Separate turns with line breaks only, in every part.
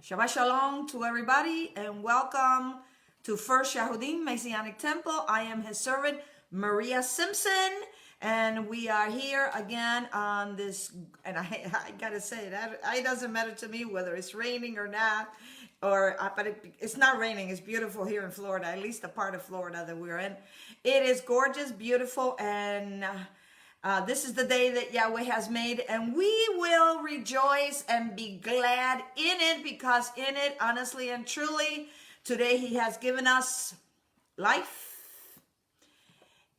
Shabbat Shalom to everybody and welcome to First Yahudin Messianic Temple. I am his servant, Maria Simpson, and we are here again on this, and I gotta say, that it doesn't matter to me whether it's raining or not, but it's not raining. It's beautiful here in Florida, at least the part of Florida that we're in. It is gorgeous, beautiful, and this is the day that Yahweh has made, and we will rejoice and be glad in it, because in it, honestly and truly, today He has given us life.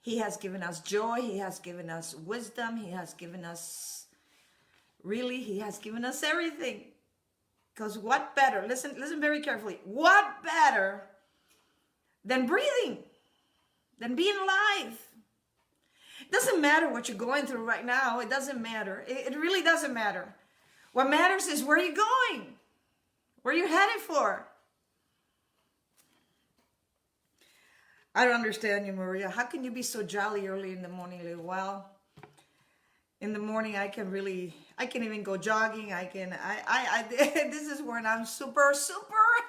He has given us joy. He has given us wisdom. He has given us, He has given us everything. Because what better, listen very carefully, what better than breathing, than being alive? It doesn't matter what you're going through right now. It doesn't matter. It really doesn't matter. What matters is where you're going, where you're headed for. I don't understand you, Maria. How can you be so jolly early in the morning? Well, in the morning I can even go jogging. This is when I'm super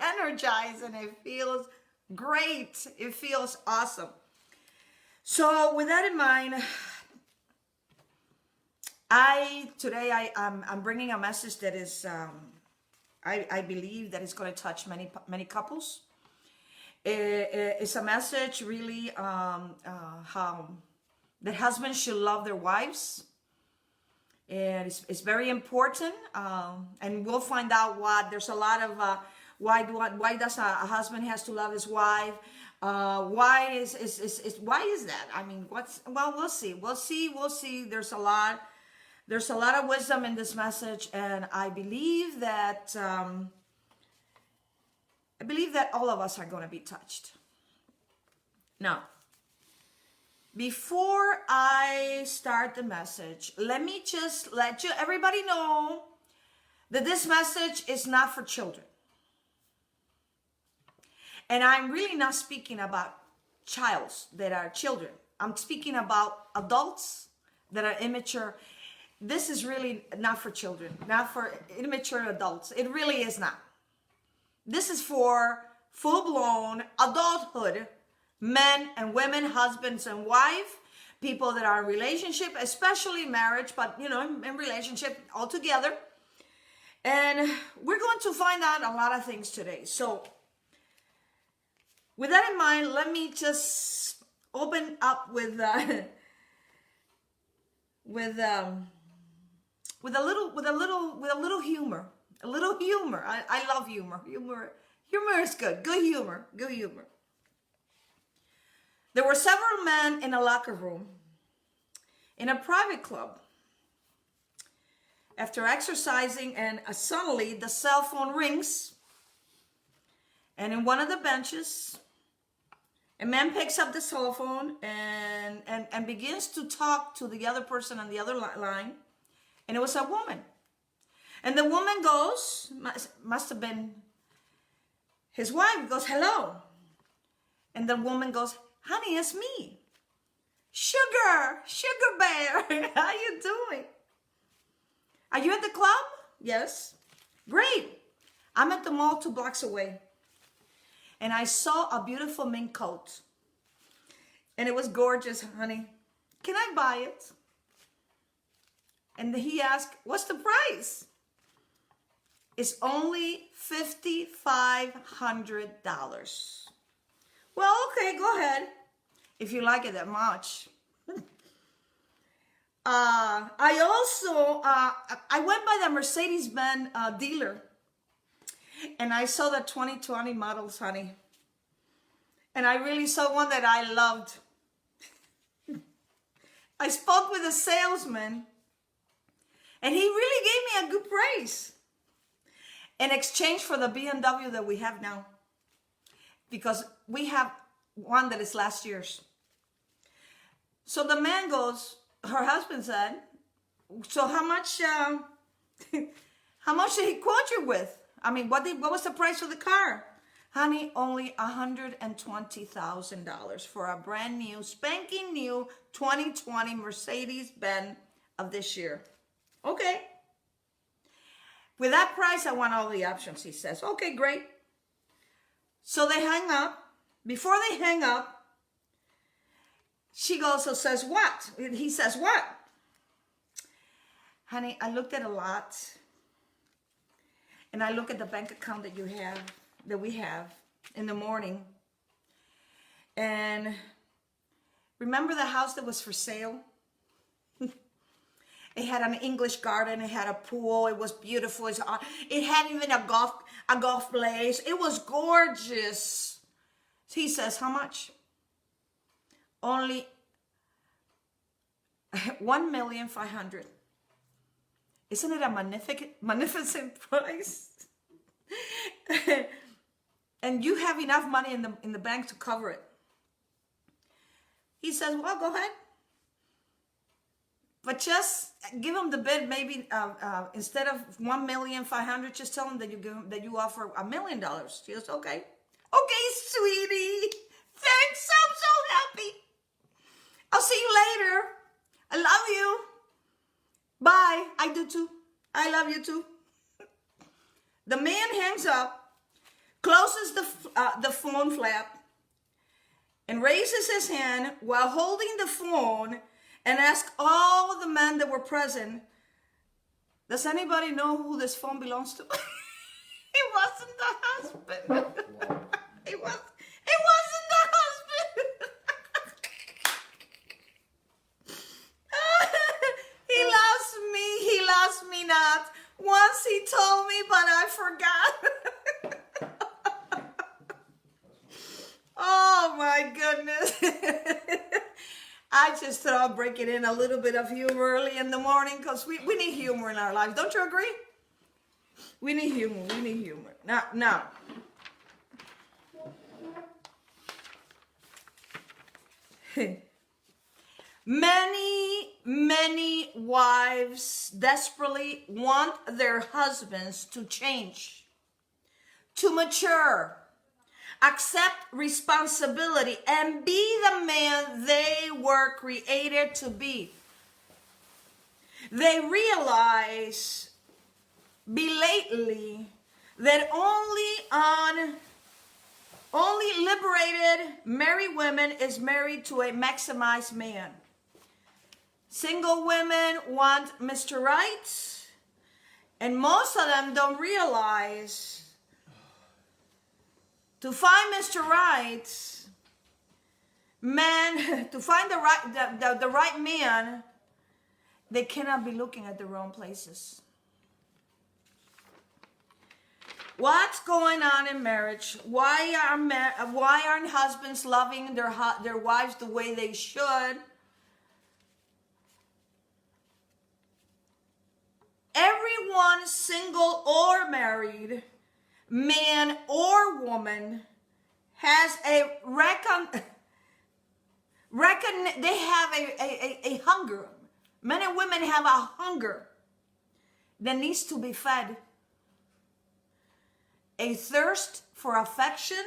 energized, and it feels great. It feels awesome. So with that in mind, today I'm bringing a message that is I believe that is going to touch many couples. It's a message really how that husbands should love their wives, and it's very important. And we'll find out what there's a lot of why does a husband has to love his wife. Why is that? I mean, we'll see. There's a lot of wisdom in this message, and I believe that all of us are going to be touched. Now, before I start the message, let me just let everybody know that this message is not for children. And I'm really not speaking about childs that are children. I'm speaking about adults that are immature. This is really not for children, not for immature adults. It really is not. This is for full-blown adulthood, men and women, husbands and wives, people that are in relationship, especially marriage, but in relationship altogether. And we're going to find out a lot of things today. So with that in mind, let me just open up with a little humor. A little humor. I love humor. Humor is good. Good humor. Good humor. There were several men in a locker room in a private club. After exercising, and suddenly the cell phone rings, and in one of the benches, a man picks up the cell phone and begins to talk to the other person on the other line, and it was a woman. And the woman goes, must have been his wife, goes, "Hello." And the woman goes, "Honey, it's me. Sugar bear, how you doing? Are you at the club?" "Yes." "Great. I'm at the mall 2 blocks away. And I saw a beautiful mink coat. And it was gorgeous, honey. Can I buy it?" And he asked, "What's the price?" "It's only $5,500. "Well, okay, go ahead, if you like it that much." I went by the Mercedes-Benz dealer, and I saw the 2020 models, honey. And I really saw one that I loved. I spoke with a salesman, and he really gave me a good price in exchange for the BMW that we have now, because we have one that is last year's. So the man goes, her husband said, "So how much did he quote you with? I mean, what was the price of the car?" "Honey, only $120,000 for a brand new, spanking new 2020 Mercedes-Benz of this year." "Okay." With that price, I want all the options, he says. Okay, great. So they hang up. Before they hang up, she also says, what? He says, what? Honey, I looked at a lot. And I look at the bank account that we have in the morning. And remember the house that was for sale? It had an English garden. It had a pool. It was beautiful. It had even a golf place. It was gorgeous. He says, how much? Only $1,500,000. Isn't it a magnificent price? And you have enough money in the bank to cover it. He says, well, go ahead. But just give him the bid. Maybe instead of $1,500,000, just tell him that you offer $1 million. She goes, okay. Okay, sweetie. Thanks. I'm so happy. I'll see you later. I love you. Bye. I do too. I love you too. The man hangs up, closes the phone flap, and raises his hand while holding the phone and asks all the men that were present, does anybody know who this phone belongs to? It wasn't the husband. It wasn't the husband. He lost me not. Once he told me, but I forgot. Oh my goodness. I just thought I'd break it in a little bit of humor early in the morning because we need humor in our lives. Don't you agree? We need humor. We need humor. Now. Many wives desperately want their husbands to change, to mature, accept responsibility, and be the man they were created to be. They realize belatedly that only liberated married women is married to a maximized man. Single women want Mr. Right, and most of them don't realize to find Mr. Right, to find the right man, they cannot be looking at the wrong places. What's going on in marriage? Why aren't husbands loving their wives the way they should? Everyone, single or married, man or woman, has they have a hunger. Men and women have a hunger that needs to be fed. A thirst for affection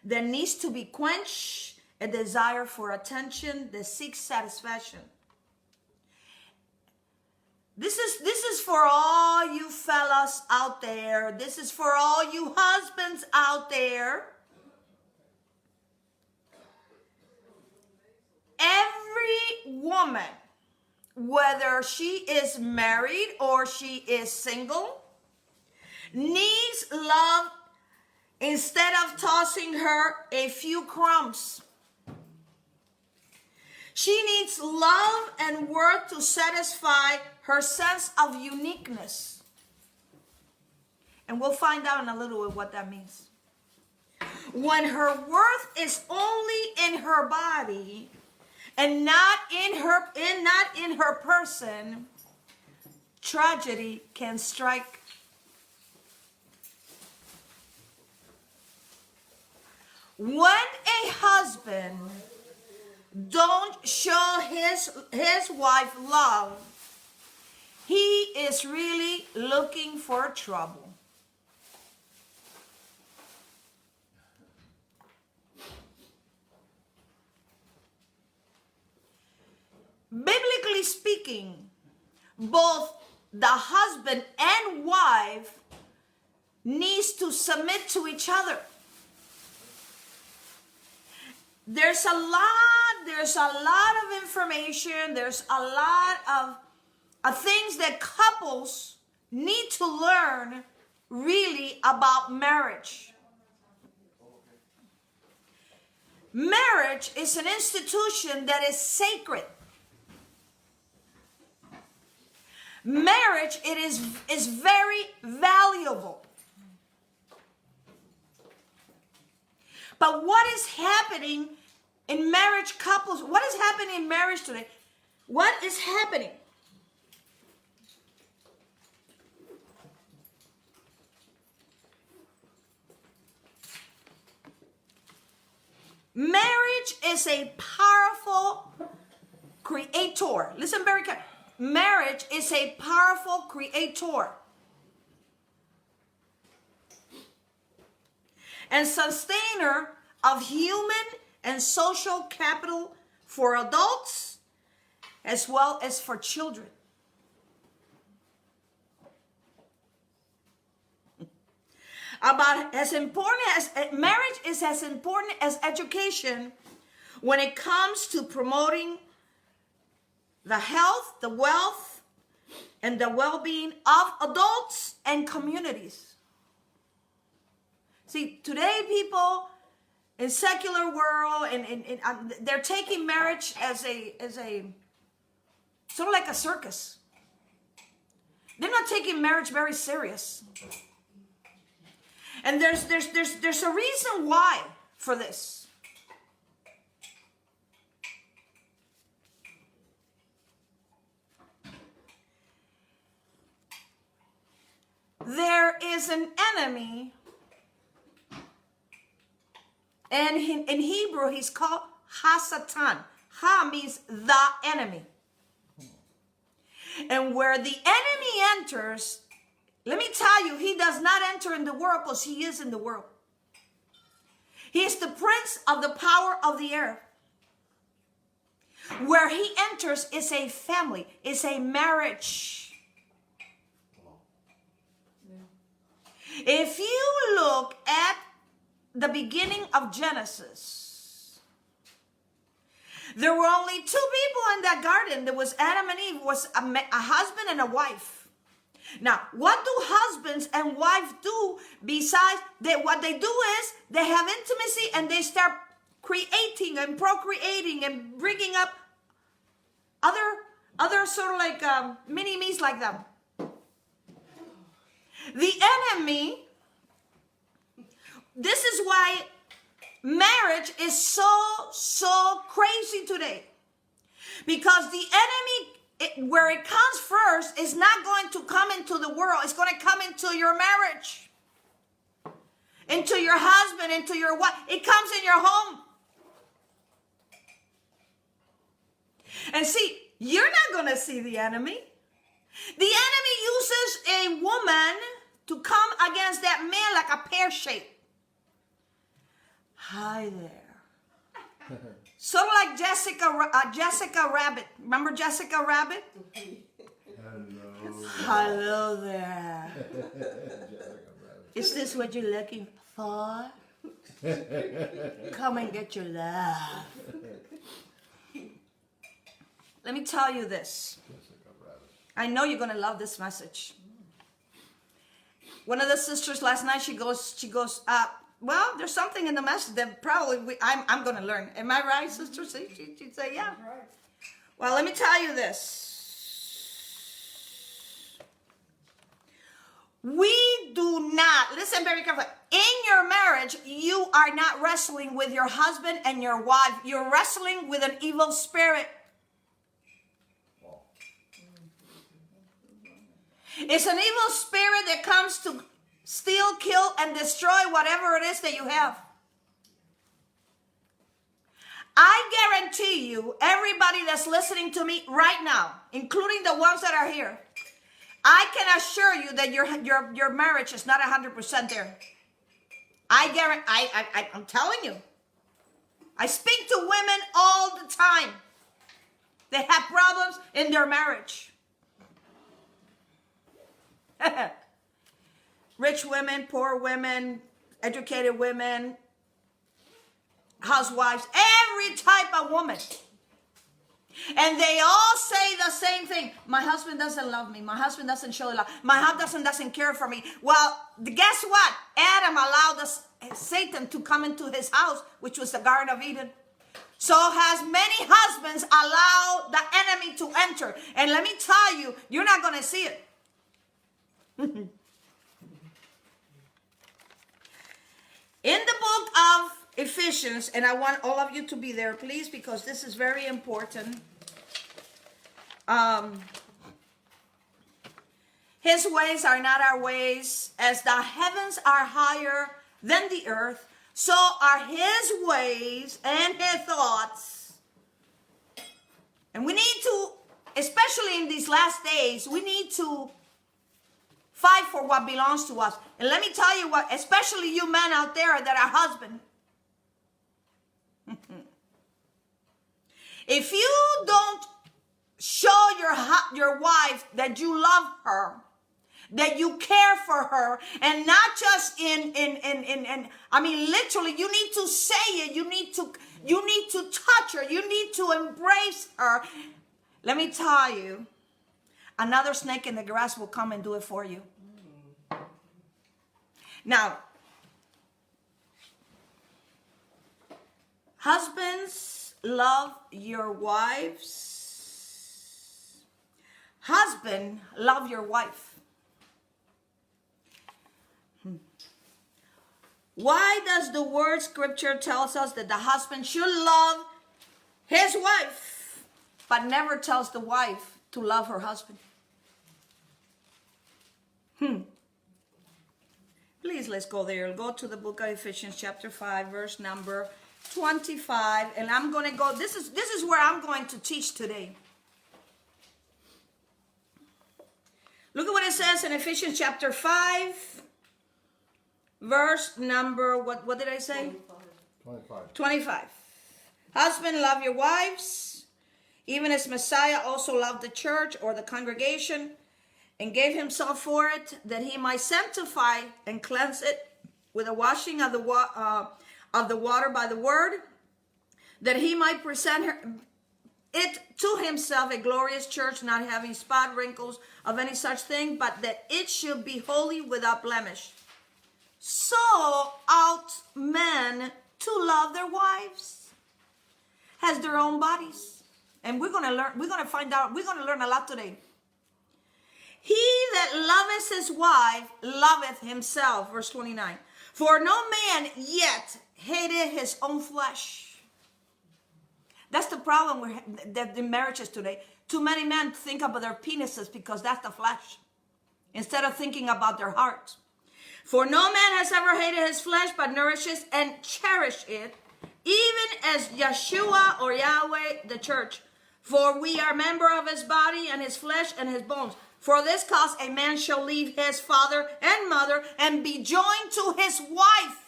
that needs to be quenched, a desire for attention that seeks satisfaction. This is for all you fellas out there. This is for all you husbands out there. Every woman, whether she is married or she is single, needs love instead of tossing her a few crumbs. She needs love and worth to satisfy her sense of uniqueness. And we'll find out in a little bit what that means. When her worth is only in her body and not in her person, tragedy can strike. When a husband don't show his wife love, he is really looking for trouble. Biblically speaking, both the husband and wife needs to submit to each other. There's a lot of information. There's a lot of things that couples need to learn really about marriage. Marriage is an institution that is sacred. Marriage, it is very valuable. But what is happening in marriage couples? What is happening in marriage today? What is happening? Marriage is a powerful creator. Listen very carefully. Marriage is a powerful creator and sustainer of human and social capital for adults as well as for children. About as important as marriage is as important as education when it comes to promoting the health, the wealth, and the well-being of adults and communities. See, today people in secular world and they're taking marriage as a sort of like a circus. They're not taking marriage very serious. And there's a reason why for this. There is an enemy, and in Hebrew he's called Ha-Satan. Ha means the enemy. And where the enemy enters, let me tell you, he does not enter in the world because he is in the world. He is the prince of the power of the air. Where he enters is a family, is a marriage. If you look at the beginning of Genesis, there were only two people in that garden. There was Adam and Eve, was a husband and a wife. Now, what do husbands and wives do besides that? What they do is they have intimacy and they start creating and procreating and bringing up other sort of like mini-me's like them. The enemy, this is why marriage is so crazy today. Because the enemy, where it comes first, is not going to come into the world. It's going to come into your marriage, into your husband, into your wife. It comes in your home. And see, you're not going to see the enemy. The enemy uses a woman to come against that man like a pear shape. Hi there. Sort of like Jessica Rabbit. Remember Jessica Rabbit?
Hello.
Hello there. Is this what you're looking for? Come and get your love. Let me tell you this. I know you're going to love this message. One of the sisters last night, she goes, well, there's something in the message that probably I'm going to learn. Am I right, sister? She'd say, yeah. Well, let me tell you this. We do not, listen very carefully. In your marriage, you are not wrestling with your husband and your wife. You're wrestling with an evil spirit. It's an evil spirit that comes to steal, kill, and destroy whatever it is that you have. I guarantee you, everybody that's listening to me right now, including the ones that are here, I can assure you that your marriage is not 100% there. I'm telling you. I speak to women all the time that have problems in their marriage. rich women, poor women, educated women, housewives, every type of woman. And they all say the same thing. My husband doesn't love me. My husband doesn't show love. My husband doesn't care for me. Well, guess what? Adam allowed Satan to come into his house, which was the Garden of Eden. So has many husbands allowed the enemy to enter. And let me tell you, you're not going to see it. In the book of Ephesians, and I want all of you to be there, please, because this is very important. His ways are not our ways. As the heavens are higher than the earth, so are his ways and his thoughts. And we need to, especially in these last days, we need to fight for what belongs to us. And let me tell you what, especially you men out there that are husbands. If you don't show your wife that you love her, that you care for her, and not just I mean literally, you need to say it, you need to touch her, you need to embrace her. Let me tell you, another snake in the grass will come and do it for you. Now, husbands, love your wives. Husband, love your wife. Why does the word scripture tells us that the husband should love his wife, but never tells the wife to love her husband? Please, let's go there. Go to the book of Ephesians chapter 5, verse number 25. And I'm going to go, this is where I'm going to teach today. Look at what it says in Ephesians chapter 5, verse number, what did I say? 25. Husband, love your wives, even as Messiah also loved the church or the congregation, and gave himself for it, that he might sanctify and cleanse it with the washing of the water by the word, that he might present it to himself a glorious church, not having spot, wrinkles of any such thing, but that it should be holy, without blemish. So ought men to love their wives as their own bodies. And we're going to learn a lot today. He that loveth his wife loveth himself. Verse 29. For no man yet hated his own flesh. That's the problem with the marriages today. Too many men think about their penises because that's the flesh, instead of thinking about their heart. For no man has ever hated his flesh, but nourishes and cherishes it, even as Yeshua or Yahweh the church. For we are member of his body and his flesh and his bones. For this cause a man shall leave his father and mother and be joined to his wife,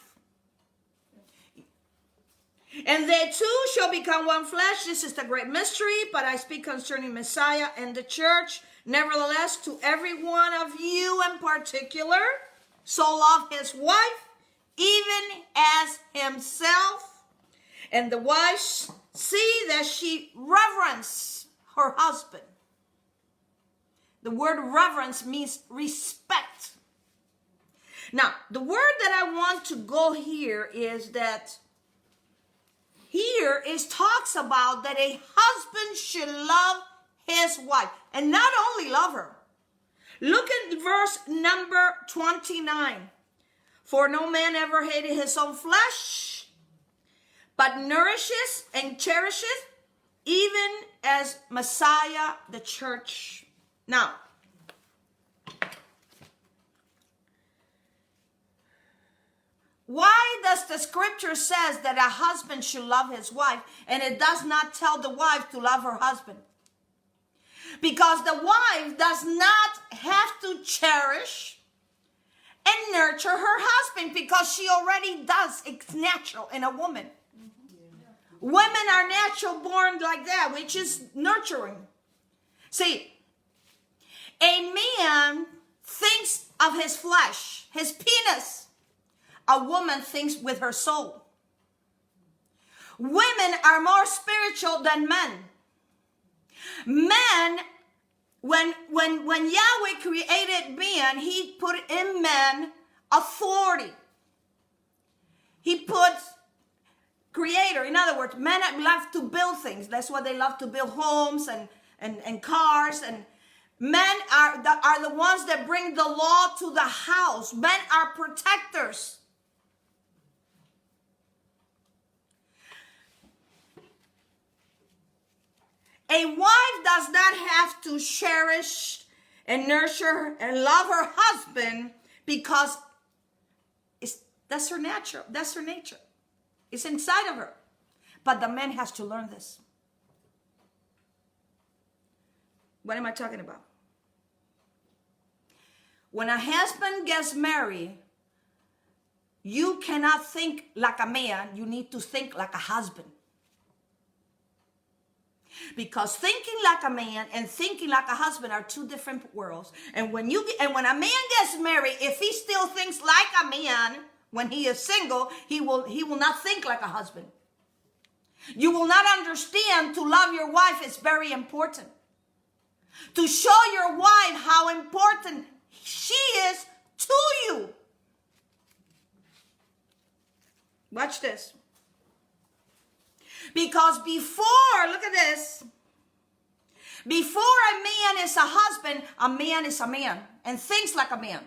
and they two shall become one flesh. This is the great mystery, but I speak concerning Messiah and the church. Nevertheless, to every one of you in particular, so love his wife, even as himself. And the wife see that she reverence her husband. The word reverence means respect. Now, the word that I want to go here is that here it talks about that a husband should love his wife, and not only love her. Look at verse number 29. For no man ever hated his own flesh, but nourishes and cherishes, even as Messiah the church. Now, why does the scripture says that a husband should love his wife, and it does not tell the wife to love her husband? Because the wife does not have to cherish and nurture her husband, because she already does. It's natural in a woman. Women are natural born like that, which is nurturing. See, a man thinks of his flesh. his penis. A woman thinks with her soul. Women are more spiritual than men. Men, when Yahweh created man, he put in man authority. He put creator. In other words, men love to build things. That's why they love to build homes and cars. And men are the ones that bring the law to the house. Men are protectors. A wife does not have to cherish and nurture and love her husband because that's her nature. That's her nature. It's inside of her. But the man has to learn this. What am I talking about? When a husband gets married, you cannot think like a man. You need to think like a husband. Because thinking like a man and thinking like a husband are two different worlds. And when a man gets married, if he still thinks like a man when he is single, he will not think like a husband. You will not understand to love your wife is very important. To show your wife how important she is to you. Watch this. Because look at this. Before a man is a husband, a man is a man and thinks like a man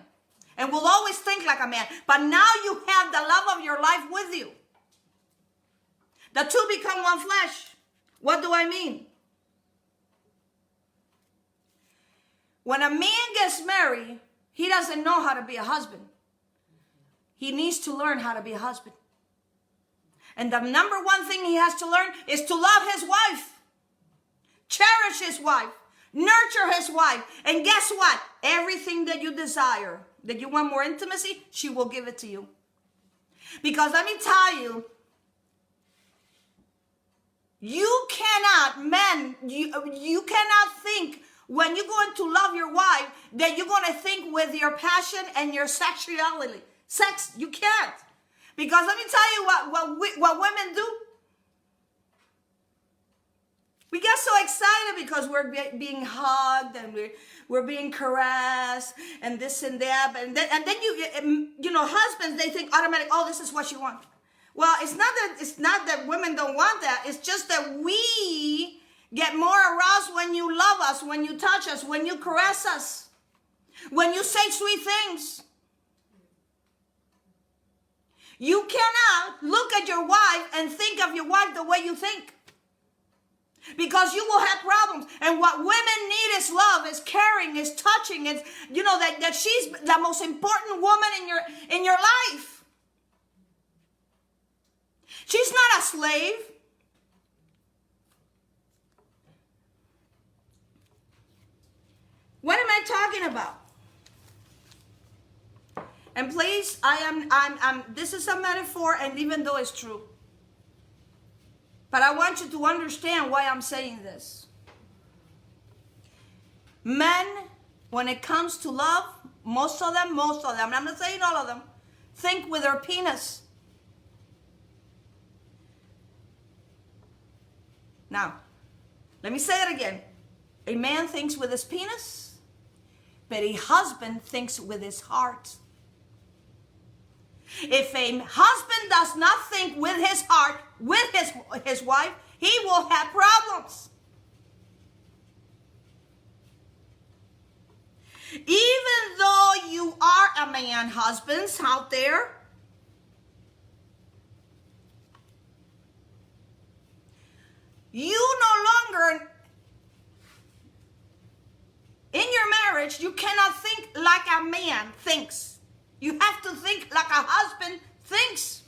and will always think like a man. But now you have the love of your life with you. The two become one flesh. What do I mean? When a man gets married, he doesn't know how to be a husband. He needs to learn how to be a husband. And the number one thing he has to learn is to love his wife. Cherish his wife. Nurture his wife. And guess what? Everything that you desire, that you want more intimacy, she will give it to you. Because let me tell you, you cannot think when you're going to love your wife that you're going to think with your passion and your sexuality. Sex, you can't. Because let me tell you what women do. We get so excited because we're being hugged and we're being caressed and this and that. And then husbands, they think automatically, oh, this is what you want. Well, it's not that women don't want that. It's just that we get more aroused when you love us, when you touch us, when you caress us, when you say sweet things. You cannot look at your wife and think of your wife the way you think. Because you will have problems. And what women need is love, is caring, is touching. It's, that she's the most important woman in your life. She's not a slave. What am I talking about? And please, this is a metaphor, and even though it's true. But I want you to understand why I'm saying this. Men, when it comes to love, most of them, I'm not saying all of them, think with their penis. Now, let me say it again. A man thinks with his penis, but a husband thinks with his heart. If a husband does not think with his heart, with his wife, he will have problems. Even though you are a man, husbands out there, you no longer, in your marriage, you cannot think like a man thinks. You have to think like a husband thinks.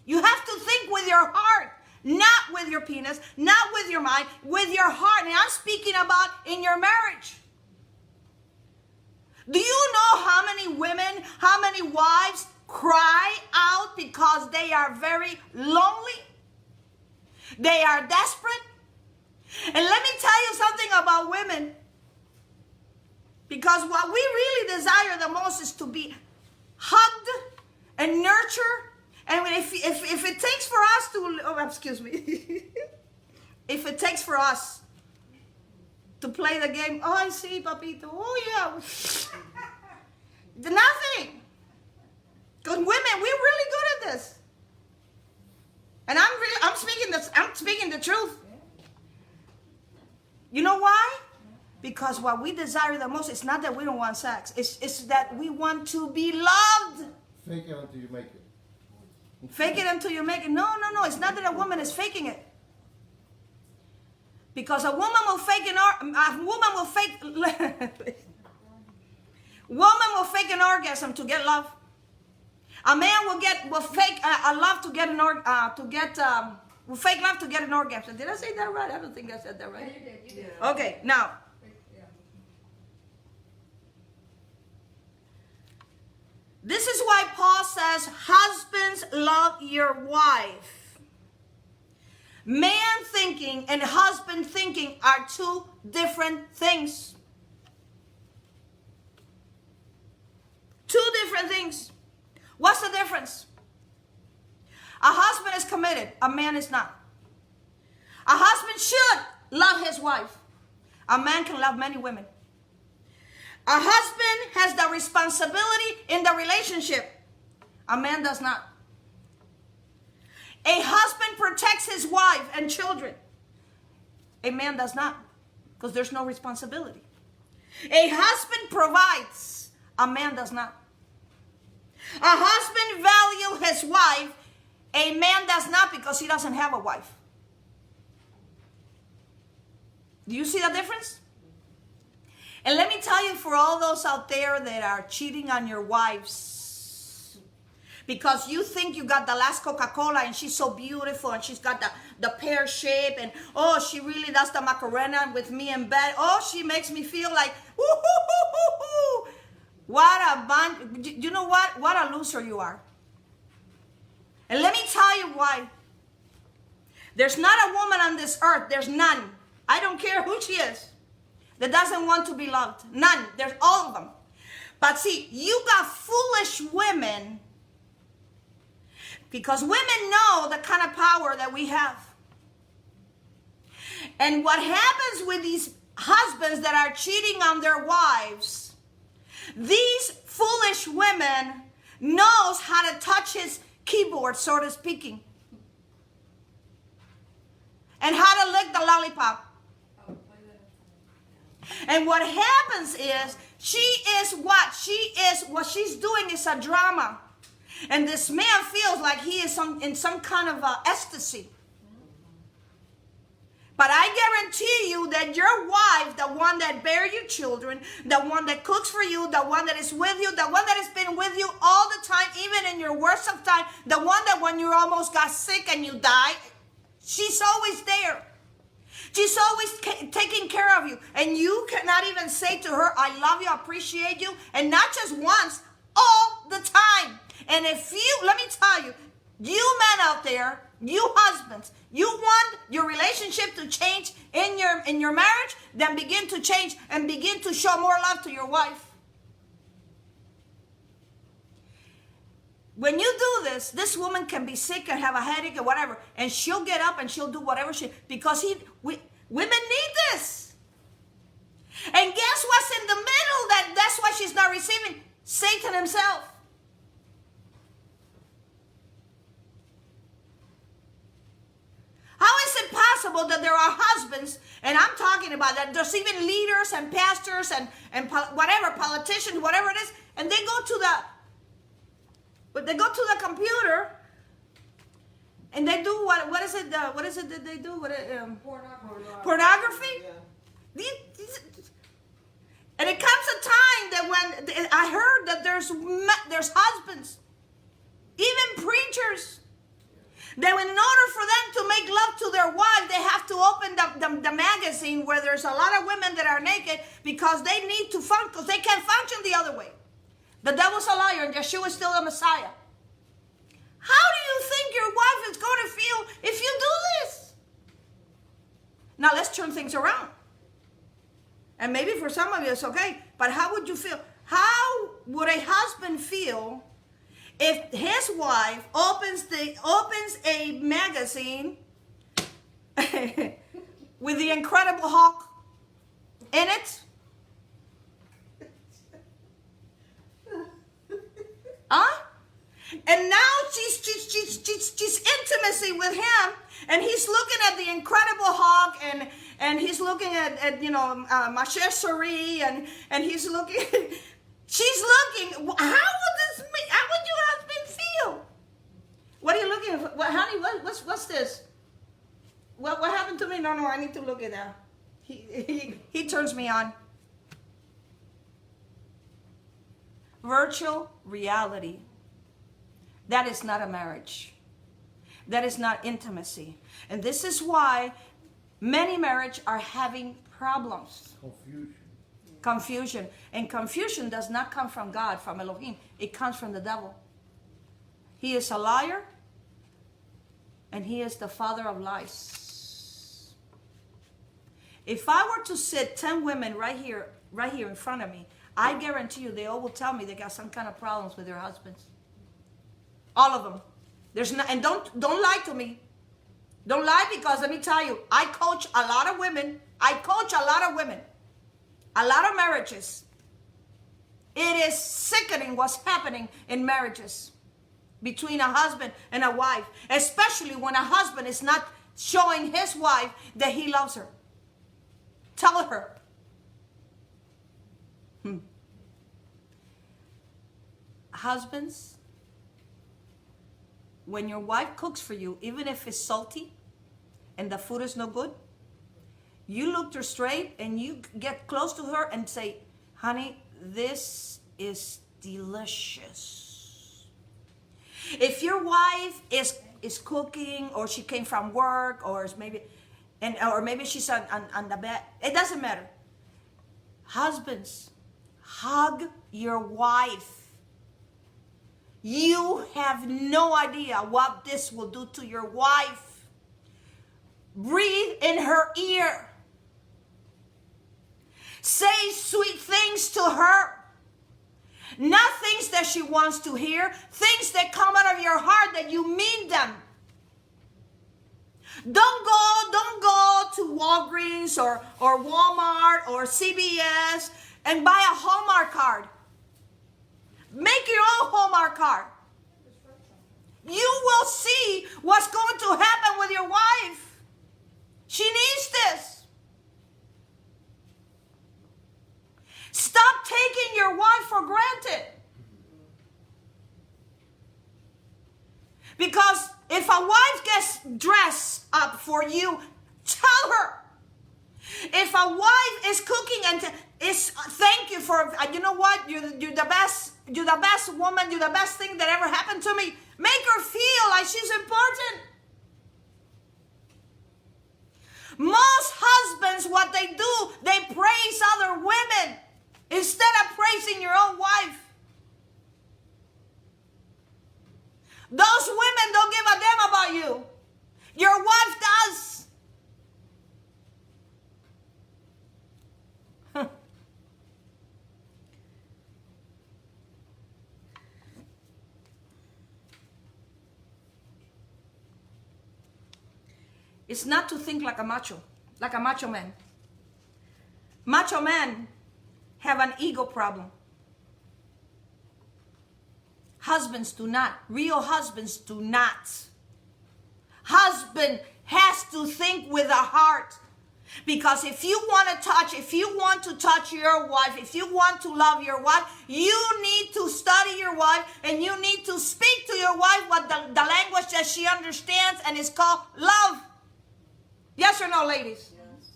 You have to think with your heart, not with your penis, not with your mind, with your heart. And I'm speaking about in your marriage. Do you know how many women, how many wives cry out because they are very lonely? They are desperate. And let me tell you something about women. Because what we really desire the most is to be hugged and nurtured. And if it takes for us to, oh, excuse me, if it takes for us to play the game, oh, I see, papito, oh yeah, nothing. Because women, we're really good at this. And I'm speaking the truth. You know why? Because what we desire the most is not that we don't want sex. It's that we want to be loved.
Fake it until you make it.
Fake it until you make it. No. It's not that a woman is faking it. Because a woman will fake an orgasm to get love. A man will fake a love to get will fake love to get an orgasm. Did I say that right? I don't think I said that right.
Yeah, you did.
Okay, now. This is why Paul says, husbands, love your wife. Man thinking and husband thinking are two different things. Two different things. What's the difference? A husband is committed. A man is not. A husband should love his wife. A man can love many women. A husband has the responsibility in the relationship. A man does not. A husband protects his wife and children. A man does not, because there's no responsibility. A husband provides. A man does not. A husband values his wife. A man does not, because he doesn't have a wife. Do you see the difference? And let me tell you, for all those out there that are cheating on your wives, because you think you got the last Coca-Cola and she's so beautiful and she's got the pear shape and, oh, she really does the Macarena with me in bed. Oh, she makes me feel like, woo-hoo-hoo-hoo-hoo. What a bunch, you know what? What a loser you are. And let me tell you why. There's not a woman on this earth, there's none. I don't care who she is, that doesn't want to be loved. None. There's all of them. But see, you got foolish women, because women know the kind of power that we have. And what happens with these husbands that are cheating on their wives, these foolish women knows how to touch his keyboard, so to speaking, and how to lick the lollipop. And what happens is, what she's doing is a drama. And this man feels like he is in some kind of ecstasy. But I guarantee you that your wife, the one that bears your children, the one that cooks for you, the one that is with you, the one that has been with you all the time, even in your worst of time, the one that when you almost got sick and you died, she's always there. She's always taking care of you. And you cannot even say to her, I love you, I appreciate you. And not just once, all the time. And if you, let me tell you, you men out there, you husbands, you want your relationship to change in your marriage, then begin to change and begin to show more love to your wife. When you do this, this woman can be sick and have a headache or whatever, and she'll get up and she'll do whatever because women need this. And guess what's in the middle? That's why she's not receiving? Satan himself. How is it possible that there are husbands, and I'm talking about that, there's even leaders and pastors and whatever, politicians, whatever it is, and they go to the computer and they do what is it that they do? Pornography? Yeah. And it comes a time that when I heard that there's husbands, even preachers, that in order for them to make love to their wife, they have to open the magazine where there's a lot of women that are naked because they need to function, because they can't function the other way. The devil's a liar and Yeshua is still the Messiah. How do you think your wife is going to feel if you do this? Now let's turn things around. And maybe for some of you it's okay. but how would you feel? How would a husband feel if his wife opens a magazine with the Incredible Hulk in it? Huh? And now she's intimacy with him, and he's looking at the Incredible Hulk, and he's looking at Macher Suri, and he's looking. She's looking. How would your husband feel? What are you looking for? What, honey? What's this? What happened to me? No, I need to look at that. He turns me on. Virtual reality. That is not a marriage. That is not intimacy. And this is why many marriages are having problems. Confusion. And confusion does not come from God, from Elohim. It comes from the devil. He is a liar, and he is the father of lies. If I were to sit 10 women right here in front of me, I guarantee you they all will tell me they got some kind of problems with their husbands. All of them. There's no, and don't lie to me. Don't lie, because let me tell you, I coach a lot of women. A lot of marriages. It is sickening what's happening in marriages between a husband and a wife, especially when a husband is not showing his wife that he loves her. Tell her. Husbands, when your wife cooks for you, even if it's salty and the food is no good, you look her straight and you get close to her and say, honey, this is delicious. If your wife is cooking, or she came from work, or maybe she's on the bed, it doesn't matter. Husbands, hug your wife. You have no idea what this will do to your wife. Breathe in her ear. Say sweet things to her. Not things that she wants to hear. Things that come out of your heart that you mean them. Don't go to Walgreens or Walmart or CVS and buy a Hallmark card. Make your own Hallmark card. You will see what's going to happen with your wife. She needs this. Stop taking your wife for granted. Because if a wife gets dressed up for you, tell her. If a wife is cooking and thank you for, you know what, you're the best. You're the best woman. You're the best thing that ever happened to me. Make her feel like she's important. Most husbands, what they do, they praise other women instead of praising your own wife. Those women don't give a damn about you. Your wife does. It's not to think like a macho man. Macho men have an ego problem. Husbands do not. Real husbands do not. Husband has to think with a heart. Because if you want to touch your wife, if you want to love your wife, you need to study your wife, and you need to speak to your wife what the language that she understands, and it's called love. Yes or no, ladies? Yes.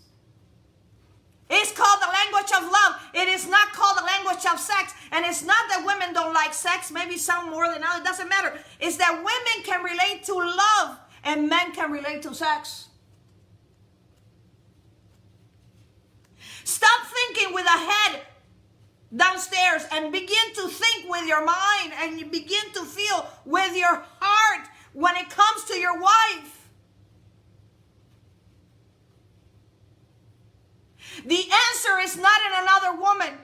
It's called the language of love. It is not called the language of sex. And it's not that women don't like sex. Maybe some more than others. It doesn't matter. It's that women can relate to love and men can relate to sex. Stop thinking with a head downstairs and begin to think with your mind, and you begin to feel with your heart when it comes to your wife. The answer is not in another woman.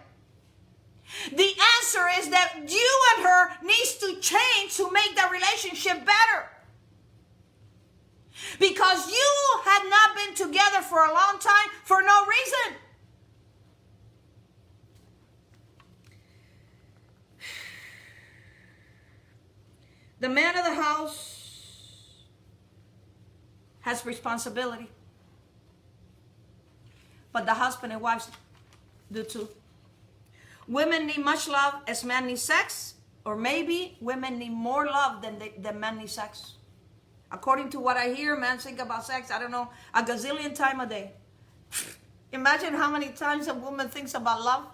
The answer is that you and her needs to change to make the relationship better. Because you had not been together for a long time for no reason. The man of the house has responsibility. But the husband and wives do too. Women need much love as men need sex, or maybe women need more love than men need sex. According to what I hear, men think about sex, I don't know, a gazillion times a day. Imagine how many times a woman thinks about love.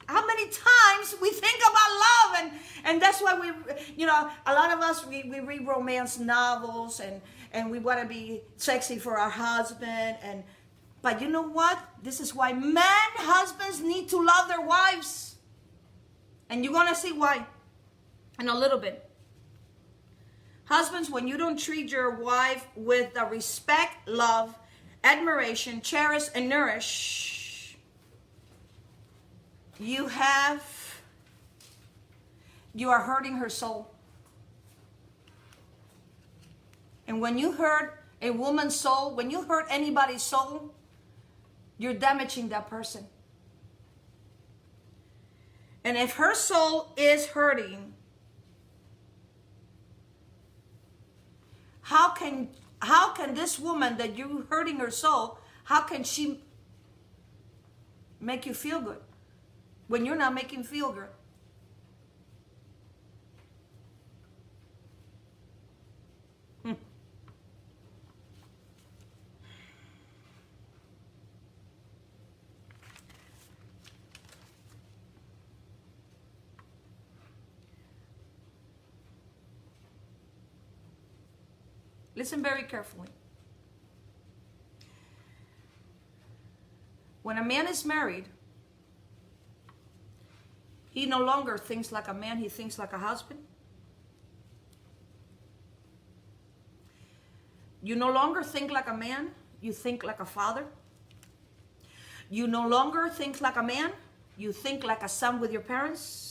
How many times we think about love, and that's why we, a lot of us, we read romance novels, and we want to be sexy for our husband, but you know what? This is why husbands need to love their wives. And you're going to see why in a little bit. Husbands, when you don't treat your wife with the respect, love, admiration, cherish, and nourish, you are hurting her soul. And when you hurt a woman's soul, when you hurt anybody's soul, you're damaging that person. And if her soul is hurting, how can this woman that you're hurting her soul, how can she make you feel good when you're not making feel good? Listen very carefully. When a man is married, he no longer thinks like a man, he thinks like a husband. You no longer think like a man, you think like a father. You no longer think like a man, you think like a son with your parents.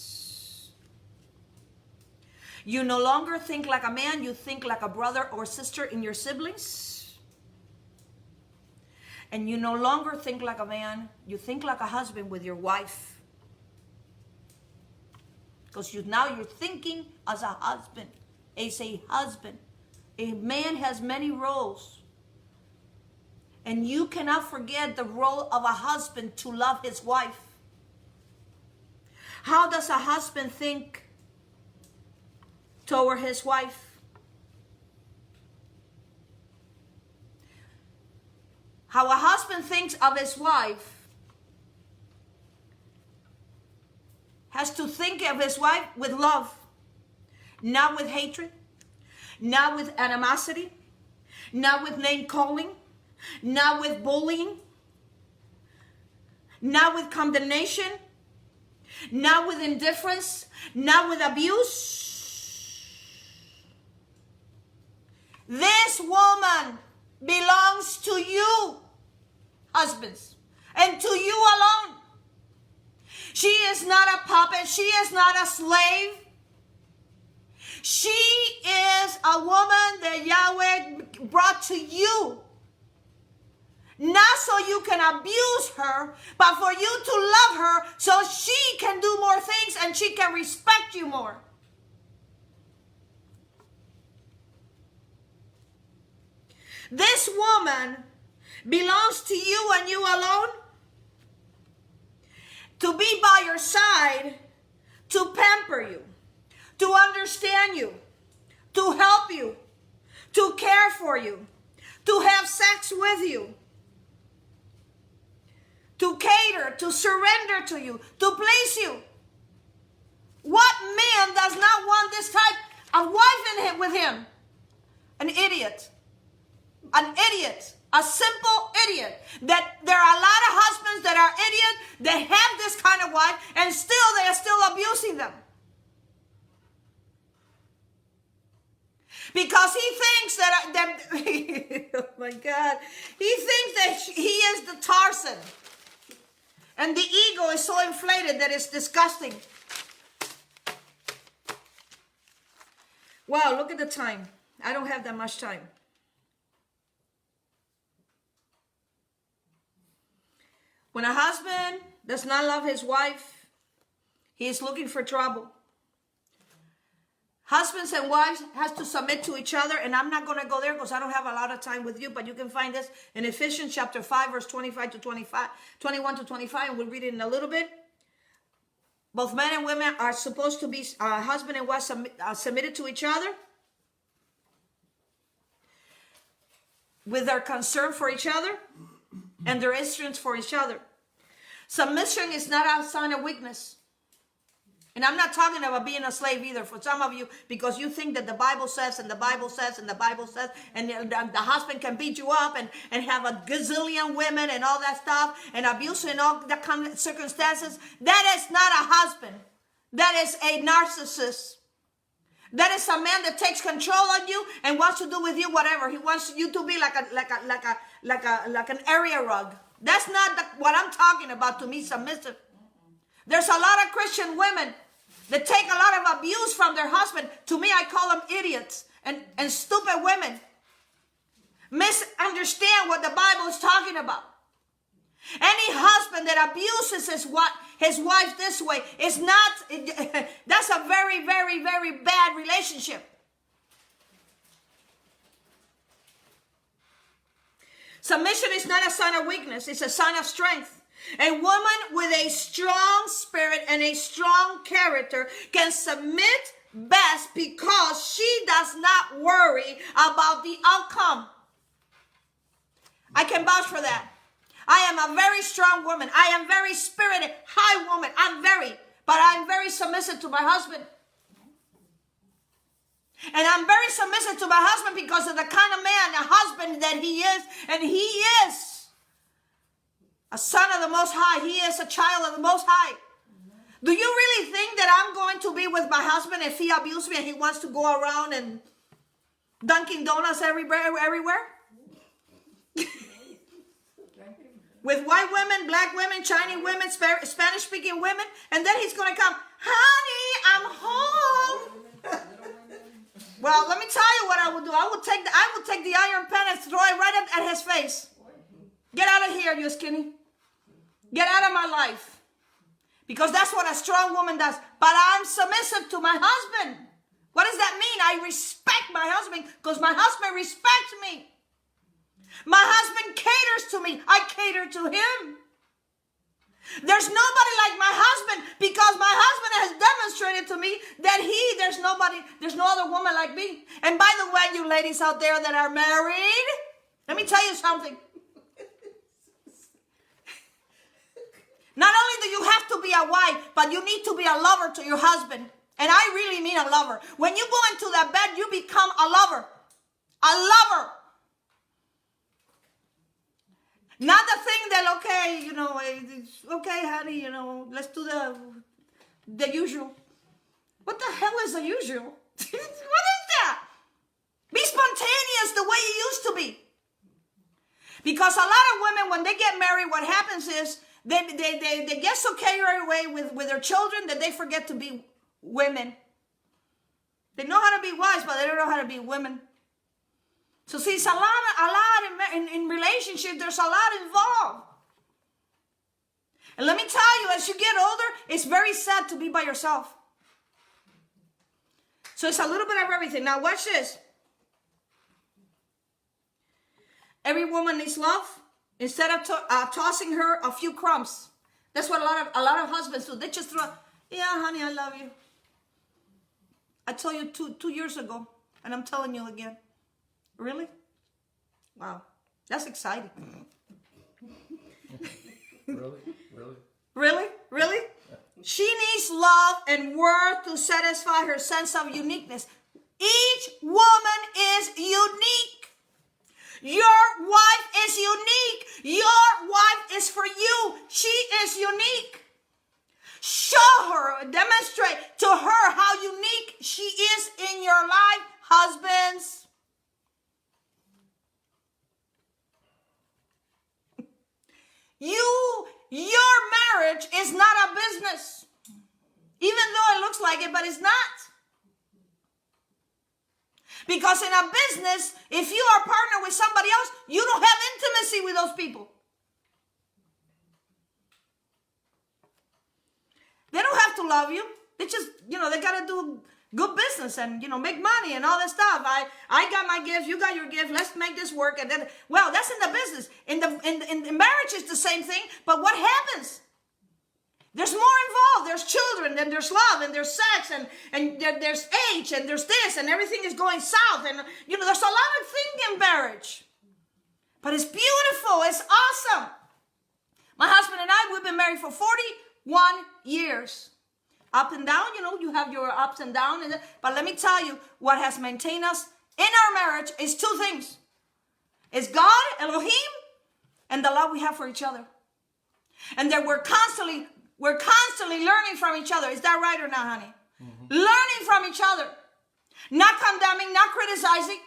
You no longer think like a man, you think like a brother or sister in your siblings. And you no longer think like a man, you think like a husband with your wife. Because now you're thinking as a husband. As a husband. A man has many roles. And you cannot forget the role of a husband to love his wife. How does a husband think toward his wife? How a husband thinks of his wife has to think of his wife with love, not with hatred, not with animosity, not with name calling, not with bullying, not with condemnation, not with indifference, not with abuse. This woman belongs to you, husbands, and to you alone. She is not a puppet. She is not a slave. She is a woman that Yahweh brought to you. Not so you can abuse her, but for you to love her so she can do more things and she can respect you more. This woman belongs to you and you alone, to be by your side, to pamper you, to understand you, to help you, to care for you, to have sex with you, to cater, to surrender to you, to please you. What man does not want this type of wife with him? An idiot. An idiot. A simple idiot. That there are a lot of husbands that are idiots. They have this kind of wife and still they are still abusing them. Because he thinks that oh my God, he thinks that he is the Tarzan. And the ego is so inflated that it's disgusting. Wow, look at the time. I don't have that much time. When a husband does not love his wife, he is looking for trouble. Husbands and wives has to submit to each other, and I'm not going to go there because I don't have a lot of time with you, but you can find this in Ephesians chapter 5, verse 25 to 25, 21 to 25, and we'll read it in a little bit. Both men and women are supposed to be, husband and wife submitted to each other with their concern for each other and their instruments for each other. Submission is not a sign of weakness. And I'm not talking about being a slave either for some of you, because you think that the Bible says and the Bible says and the Bible says, and the husband can beat you up and have a gazillion women and all that stuff and abuse and all that kind of circumstances. That is not a husband. That is a narcissist. That is a man that takes control of you and wants to do with you whatever. He wants you to be like an area rug. That's not what I'm talking about, to me, submissive. There's a lot of Christian women that take a lot of abuse from their husband. To me, I call them idiots and stupid women. Misunderstand what the Bible is talking about. Any husband that abuses his wife this way is not, that's a very, very, very bad relationship. Submission is not a sign of weakness, it's a sign of strength. A woman with a strong spirit and a strong character can submit best because she does not worry about the outcome. I can vouch for that. I am a very strong woman. I am very spirited, high woman. But I'm very submissive to my husband. And I'm very submissive to my husband because of the kind of man, a husband that he is. And he is a son of the Most High. He is a child of the Most High. Do you really think that I'm going to be with my husband if he abuses me and he wants to go around and Dunkin' Donuts everywhere? With white women, black women, Chinese women, Spanish-speaking women, and then he's going to come, honey, I'm home. Well, let me tell you what I would do. I would take the iron pen and throw it right at his face. Get out of here, you skinny. Get out of my life. Because that's what a strong woman does. But I'm submissive to my husband. What does that mean? I respect my husband because my husband respects me. My husband caters to me. I cater to him. There's nobody like my husband because my husband has demonstrated to me that there's no other woman like me. And by the way, you ladies out there that are married, let me tell you something. Not only do you have to be a wife, but you need to be a lover to your husband. And I really mean a lover. When you go into that bed, you become a lover. A lover. Not the thing that, okay, honey, let's do the usual. What the hell is the usual? What is that? Be spontaneous the way you used to be. Because a lot of women, when they get married, what happens is they get so carried away with their children that they forget to be women. They know how to be wives, but they don't know how to be women. So see, it's a lot in relationship, there's a lot involved. And let me tell you, as you get older, it's very sad to be by yourself. So it's a little bit of everything. Now watch this. Every woman needs love. Instead of tossing her a few crumbs. That's what a lot of husbands do. They just throw, yeah, honey, I love you. I told you two years ago, and I'm telling you again. Really? Wow. That's exciting. Really? She needs love and worth to satisfy her sense of uniqueness. Each woman is unique. Your wife is unique. Your wife is for you. She is unique. Show her, demonstrate to her how unique she is in your life, husbands. Your marriage is not a business. Even though it looks like it, but it's not. Because in a business, if you are partnered with somebody else, you don't have intimacy with those people. They don't have to love you. They just, they got to do good business and, make money and all that stuff. I got my gift. You got your gift. Let's make this work. And then, well, that's in the business. In marriage, it's the same thing. But what happens? There's more involved. There's children, and there's love, and there's sex, and there's age, and there's this, and everything is going south. And, there's a lot of things in marriage. But it's beautiful. It's awesome. My husband and I, we've been married for 41 years. Up and down, you have your ups and downs. But let me tell you, what has maintained us in our marriage is two things. It's God, Elohim, and the love we have for each other. And that we're constantly learning from each other. Is that right or not, honey? Mm-hmm. Learning from each other. Not condemning, not criticizing.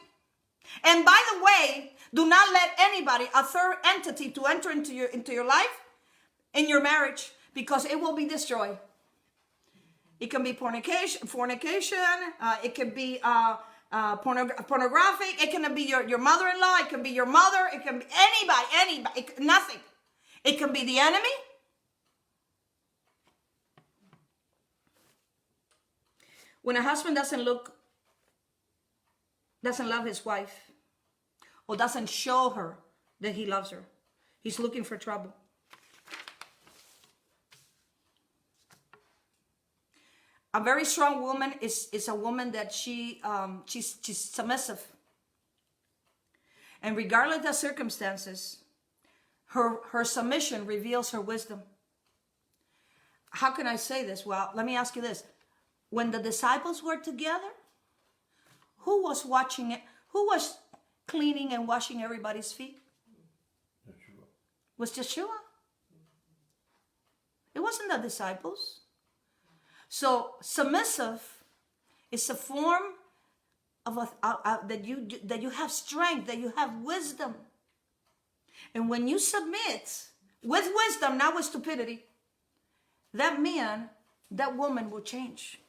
And by the way, do not let anybody, a third entity, to enter into your life, in your marriage, because it will be destroyed. It can be fornication. It can be pornographic. It can be your mother-in-law. It can be your mother. It can be anybody, nothing. It can be the enemy. When a husband doesn't love his wife, or doesn't show her that he loves her, he's looking for trouble. A very strong woman is a woman that she's submissive. And regardless of circumstances, her submission reveals her wisdom. How can I say this? Well, let me ask you this. When the disciples were together, who was watching it? Who was cleaning and washing everybody's feet? Yeshua. Was Yeshua? It wasn't the disciples. So submissive is a form of that you have strength, that you have wisdom. And when you submit with wisdom, not with stupidity, that man, that woman will change.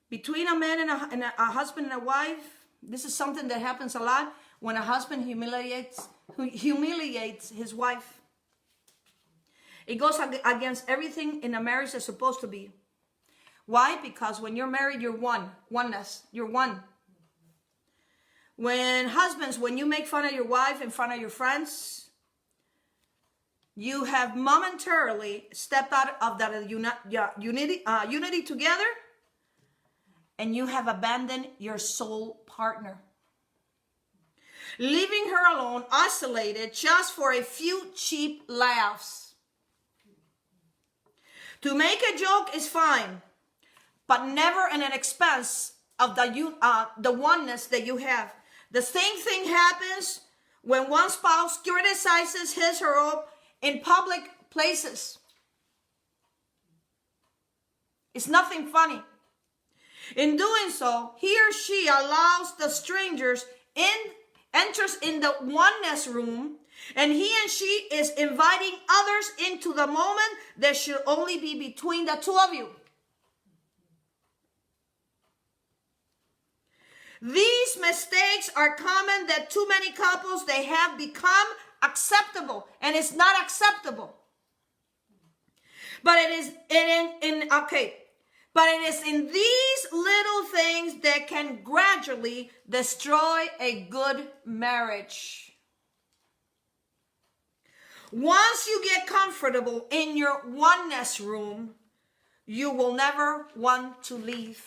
Between a man and a husband and a wife, this is something that happens a lot when a husband humiliates his wife. It goes against everything in a marriage that's supposed to be. Why? Because when you're married, you're oneness. You're one. When you make fun of your wife in front of your friends, you have momentarily stepped out of that unity together, and you have abandoned your soul partner. Leaving her alone, isolated, just for a few cheap laughs. To make a joke is fine, but never at an expense of the oneness that you have. The same thing happens when one spouse criticizes his or her in public places. It's nothing funny. In doing so, he or she allows the strangers enters in the oneness room, and he and she is inviting others into the moment that should only be between the two of you. These mistakes are common that too many couples, they have become acceptable, and it's not acceptable. But it is in these little things that can gradually destroy a good marriage. Once you get comfortable in your oneness room, you will never want to leave.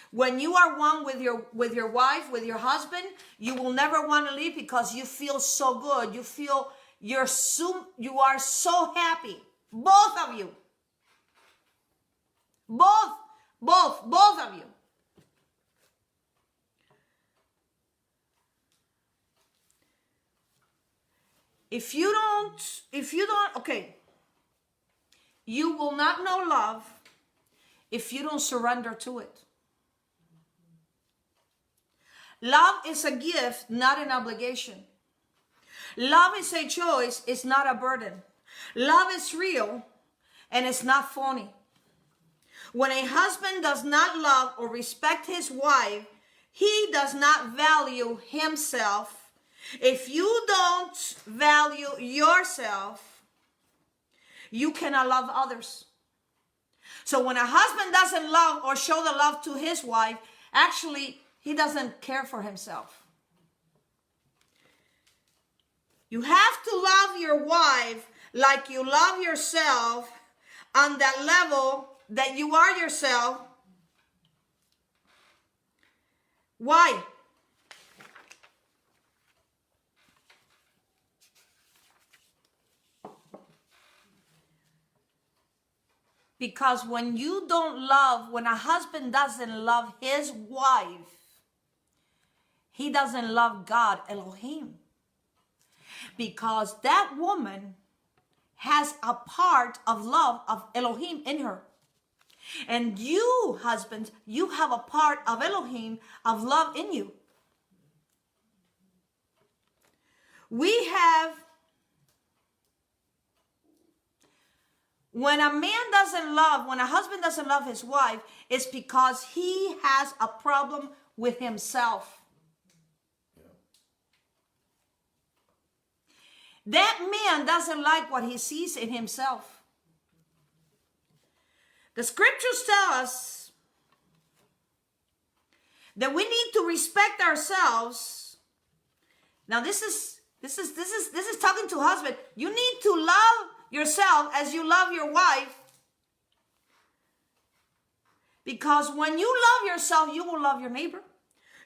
When you are one with your wife, with your husband, you will never want to leave because you feel so good. You feel you are so happy. Both of you. Both of you. If you don't, okay, you will not know love if you don't surrender to it. Love is a gift, not an obligation. Love is a choice, it's not a burden. Love is real and it's not phony. When a husband does not love or respect his wife, he does not value himself. If you don't value yourself, you cannot love others. So when a husband doesn't love or show the love to his wife, actually, he doesn't care for himself. You have to love your wife like you love yourself on that level that you are yourself. Why? Because when you don't love, when a husband doesn't love his wife, he doesn't love God, Elohim. Because that woman has a part of love of Elohim in her. And you, husbands, you have a part of Elohim, of love in you. We have, when a man doesn't love, when a husband doesn't love his wife, it's because he has a problem with himself. That man doesn't like what he sees in himself. The scriptures tell us that we need to respect ourselves. Now this is talking to husband. You need to love yourself as you love your wife. Because when you love yourself, you will love your neighbor.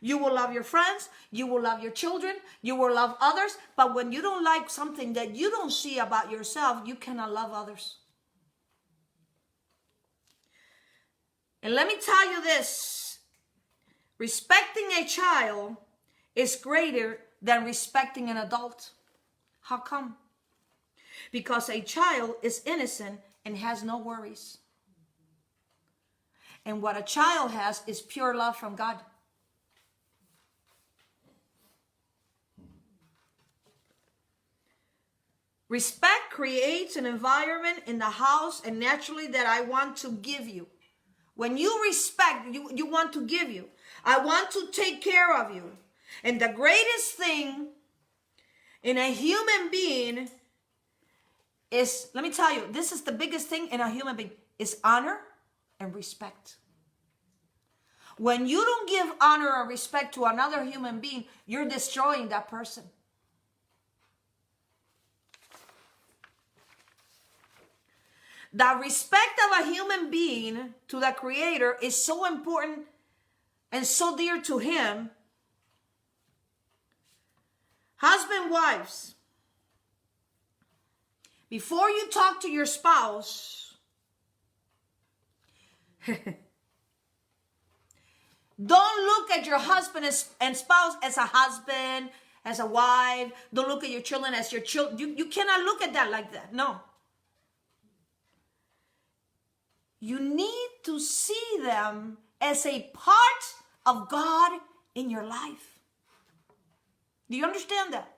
You will love your friends. You will love your children. You will love others. But when you don't like something that you don't see about yourself, you cannot love others. And let me tell you this. Respecting a child is greater than respecting an adult. How come? Because a child is innocent and has no worries. And what a child has is pure love from God. Respect creates an environment in the house and naturally that I want to give you. When you respect, you want to give you. I want to take care of you. And the greatest thing in a human being is, let me tell you, this is the biggest thing in a human being, is honor and respect. When you don't give honor or respect to another human being, you're destroying that person. The respect of a human being to the Creator is so important and so dear to Him. Husband, wives, before you talk to your spouse, don't look at your husband and spouse as a husband, as a wife. Don't look at your children as your children. You cannot look at that like that. No. You need to see them as a part of God in your life. Do you understand that?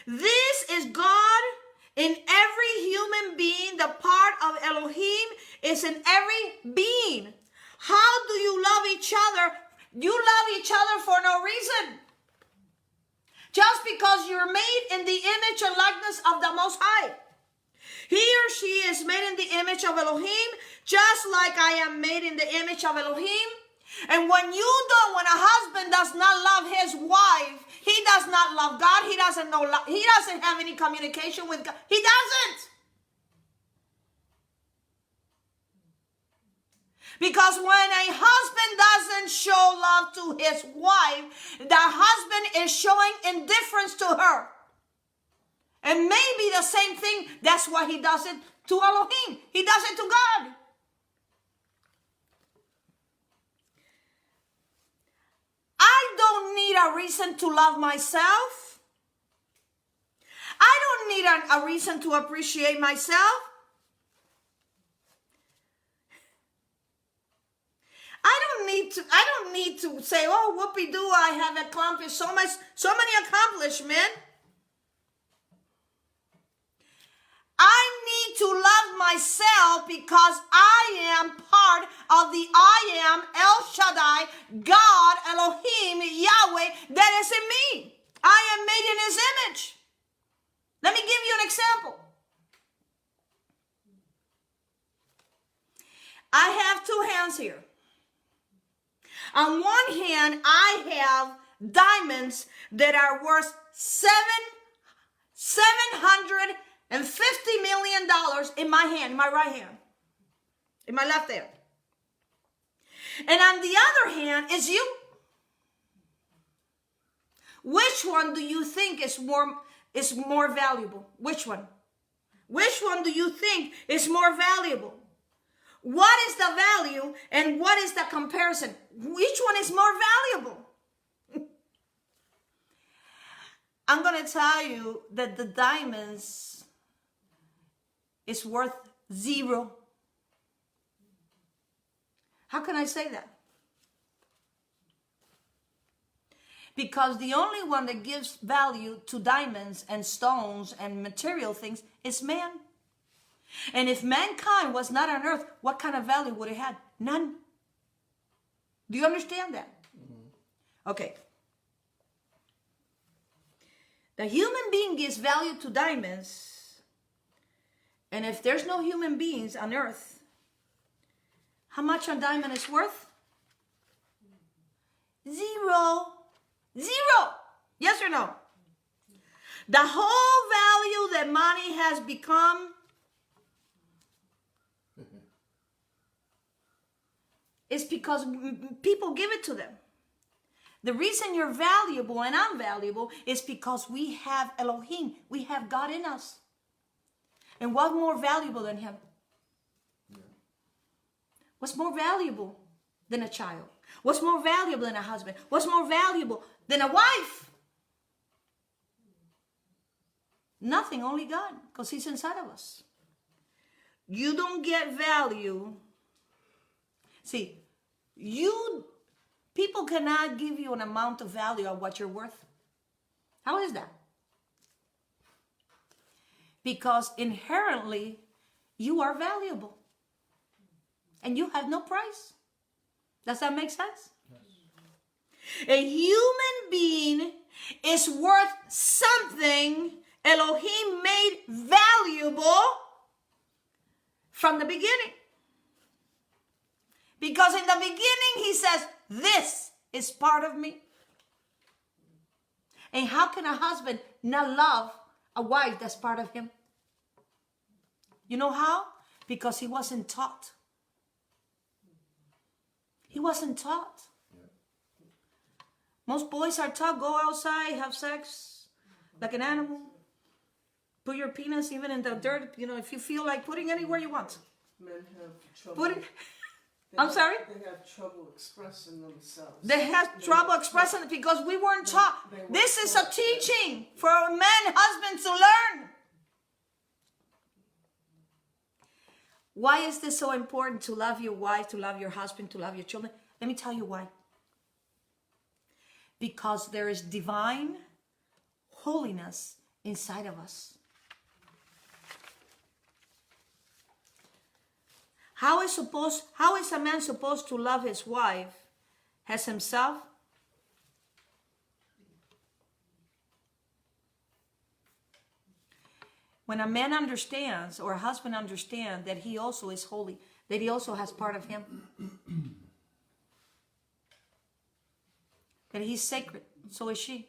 This is God in every human being. The part of Elohim is in every being. How do you love each other? You love each other for no reason. Just because you're made in the image and likeness of the Most High. He or she is made in the image of Elohim, just like I am made in the image of Elohim. And when a husband does not love his wife, he does not love God. He doesn't have any communication with God. He doesn't. Because when a husband doesn't show love to his wife, the husband is showing indifference to her. And maybe the same thing, that's why he does it to Elohim. He does it to God. I don't need a reason to love myself. I don't need a reason to appreciate myself. I don't don't need to say, oh, whoopee-doo, I have accomplished so many accomplishments. I need to love myself because I am part of the I am, El Shaddai, God, Elohim, Yahweh, that is in me. I am made in his image. Let me give you an example. I have two hands here. On one hand, I have diamonds that are worth $750 million in my hand, in my right hand, in my left hand. And on the other hand is you. Which one do you think is more valuable? Which one? Which one do you think is more valuable? What is the value and what is the comparison? Which one is more valuable? I'm going to tell you that the diamonds is worth zero. How can I say that? Because the only one that gives value to diamonds and stones and material things is man. And if mankind was not on earth, what kind of value would it have? None. Do you understand that? Mm-hmm. Okay. The human being gives value to diamonds. And if there's no human beings on earth, how much a diamond is worth? Zero. Zero. Yes or no? The whole value that money has become is because people give it to them. The reason you're valuable and I'm valuable is because we have Elohim. We have God in us. And what's more valuable than him? What's more valuable than a child? What's more valuable than a husband? What's more valuable than a wife? Nothing, only God, because he's inside of us. You don't get value. See, people cannot give you an amount of value of what you're worth. How is that? Because inherently, you are valuable. And you have no price. Does that make sense? Yes. A human being is worth something Elohim made valuable from the beginning. Because in the beginning, he says, this is part of me. And how can a husband not love a wife that's part of him? You know how? Because he wasn't taught. He wasn't taught. Most boys are taught, go outside, have sex like an animal. Put your penis even in the dirt, if you feel like putting anywhere you want.
Men have trouble.
I'm sorry?
They have trouble expressing themselves.
They have trouble expressing it because we weren't taught. This is a teaching for a man, husband to learn. Why is this so important to love your wife, to love your husband, to love your children? Let me tell you why. Because there is divine holiness inside of us. How is a man supposed to love his wife as himself? When a man understands, or a husband understands, that he also is holy, that he also has part of him, that he's sacred, so is she.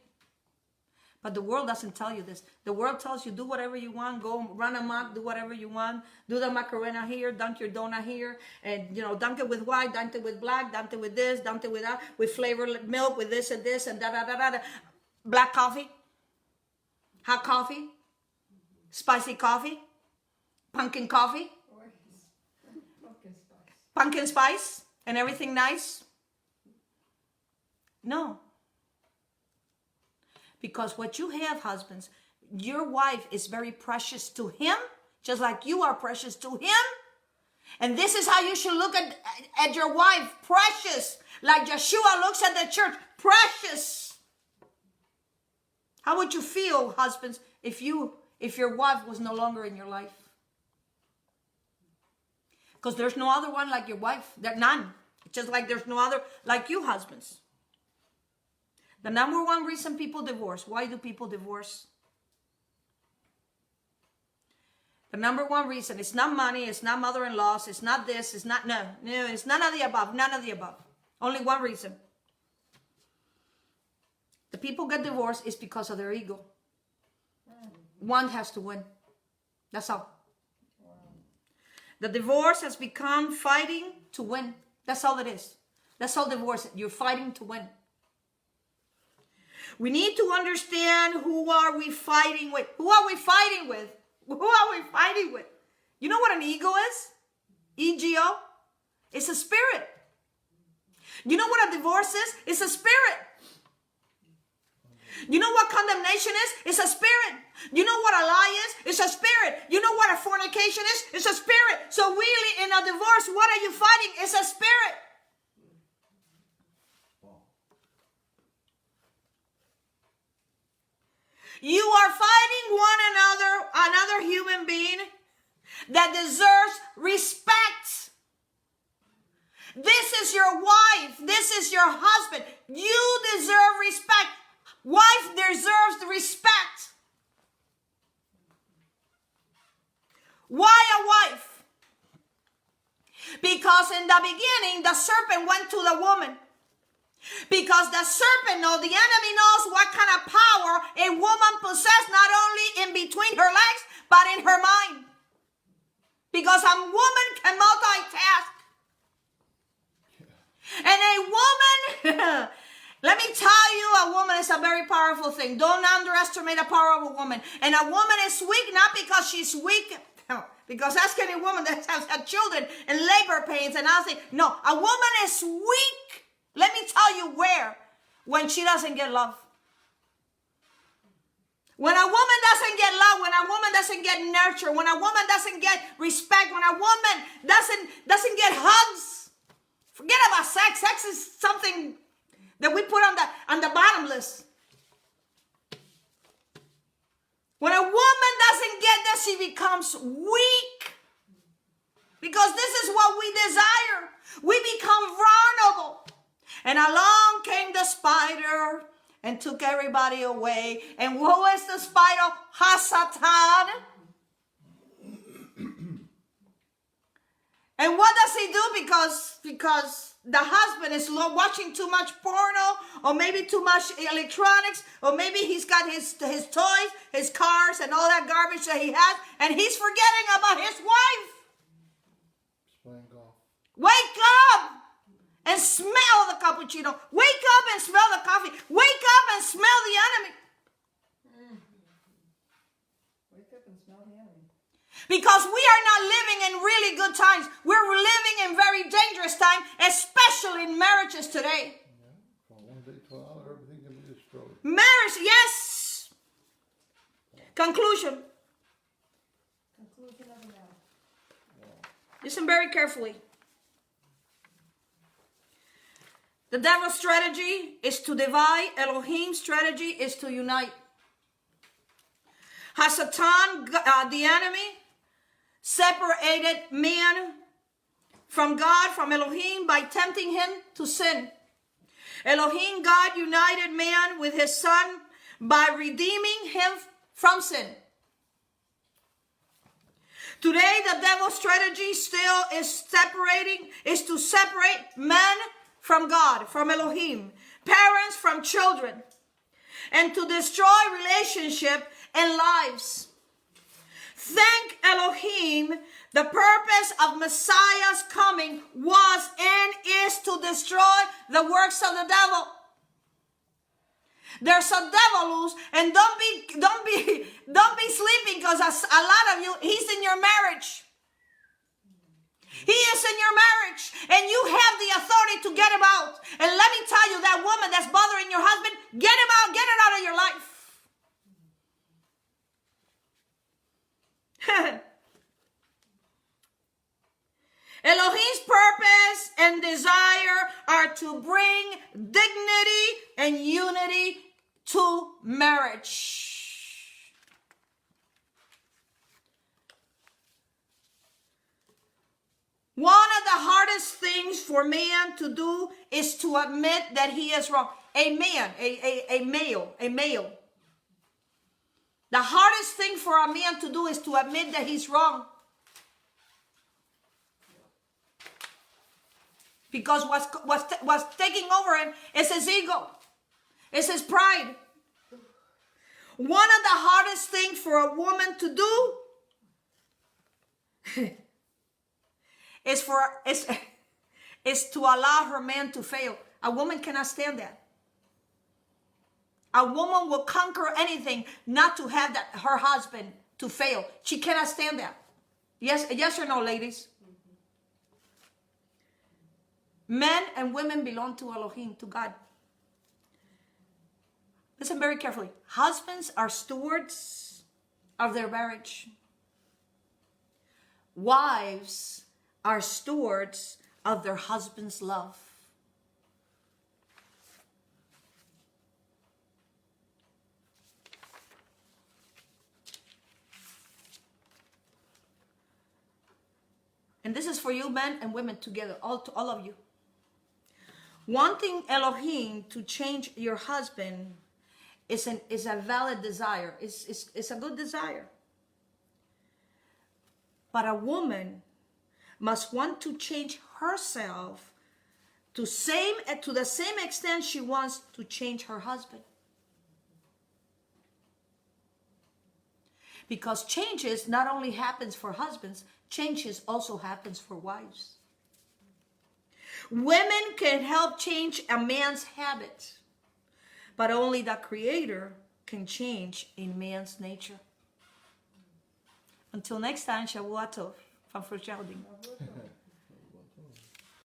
But the world doesn't tell you this. The world tells you, do whatever you want, go run amok, do whatever you want, do the macarena here, dunk your donut here, and dunk it with white, dunk it with black, dunk it with this, dunk it with that, with flavored milk, with this and this, and da-da-da-da-da. Black coffee, hot coffee, spicy coffee, pumpkin coffee, pumpkin spice, and everything nice. No. Because what you have, husbands, your wife is very precious to him, just like you are precious to him. And this is how you should look at your wife, precious. Like Yeshua looks at the church, precious. How would you feel, husbands, if your wife was no longer in your life? Because there's no other one like your wife. There's none. Just like there's no other like you, husbands. The number one reason people divorce. Why do people divorce? The number one reason. It's not money. It's not mother-in-laws. It's not this. It's not, no. It's none of the above. None of the above. Only one reason. The people get divorced is because of their ego. One has to win. That's all. The divorce has become fighting to win. That's all it is. That's all divorce. You're fighting to win. We need to understand who are we fighting with. Who are we fighting with? Who are we fighting with? You know what an ego is? EGO? It's a spirit. You know what a divorce is? It's a spirit. You know what condemnation is? It's a spirit. You know what a lie is? It's a spirit. You know what a fornication is? It's a spirit. So really, in a divorce, what are you fighting? It's a spirit. You are fighting another human being that deserves respect. This is your wife. This is your husband. You deserve respect. Wife deserves respect. Why a wife? Because in the beginning, the serpent went to the woman. Because the serpent knows, the enemy knows what kind of power a woman possesses, not only in between her legs, but in her mind. Because a woman can multitask. And a woman, let me tell you, a woman is a very powerful thing. Don't underestimate the power of a woman. And a woman is weak, not because she's weak, because ask any woman that has had children and labor pains and I'll say, no, a woman is weak. Let me tell you where. When she doesn't get love. When a woman doesn't get love, when a woman doesn't get nurture, when a woman doesn't get respect, when a woman doesn't get hugs. Forget about sex. Sex is something that we put on the bottom list. When a woman doesn't get that, she becomes weak. Because this is what we desire. We become vulnerable. And along came the spider and took everybody away. And who is the spider? Hasatan. And what does he do? Because the husband is watching too much porno, or maybe too much electronics, or maybe he's got his toys, his cars, and all that garbage that he has, and he's forgetting about his wife. Wake up and smell the cappuccino. Wake up and smell the coffee. Wake up and smell the enemy.
Wake up and smell the enemy.
Because we are not living in really good times. We're living in very dangerous times, especially in marriages today.
From one day to another, everything can be destroyed.
Marriage, yes. Conclusion.
Conclusion of the matter.
Listen very carefully. The devil's strategy is to divide. Elohim's strategy is to unite. Hasatan, the enemy, separated man from God, from Elohim, by tempting him to sin. Elohim, God, united man with his son by redeeming him from sin. Today, the devil's strategy still is to separate man from God, from Elohim, parents from children, and to destroy relationship and lives. Thank Elohim, the purpose of Messiah's coming was and is to destroy the works of the devil. There's a devil loose, and don't be sleeping, because a lot of you, he's in your marriage. He is in your marriage, and you have the authority to get him out. And let me tell you, that woman that's bothering your husband, get him out, get it out of your life. to bring dignity and unity to marriage. One of the hardest things for man to do is to admit that he is wrong. A man, a male. The hardest thing for a man to do is to admit that he's wrong. Because what's taking over him is his ego. It's his pride. One of the hardest things for a woman to do is to allow her man to fail. A woman cannot stand that. A woman will conquer anything not to have her husband to fail. She cannot stand that. Yes or no, ladies? Men and women belong to Elohim, to God. Listen very carefully. Husbands are stewards of their marriage. Wives are stewards of their husband's love. And this is for you, men and women together, all of you. Wanting Elohim to change your husband is a valid desire. It's a good desire. But a woman must want to change herself to the same extent she wants to change her husband. Because changes not only happens for husbands, changes also happens for wives. Women can help change a man's habit, but only the Creator can change a man's nature. Until next time, Shavua Tov from First Yahudin.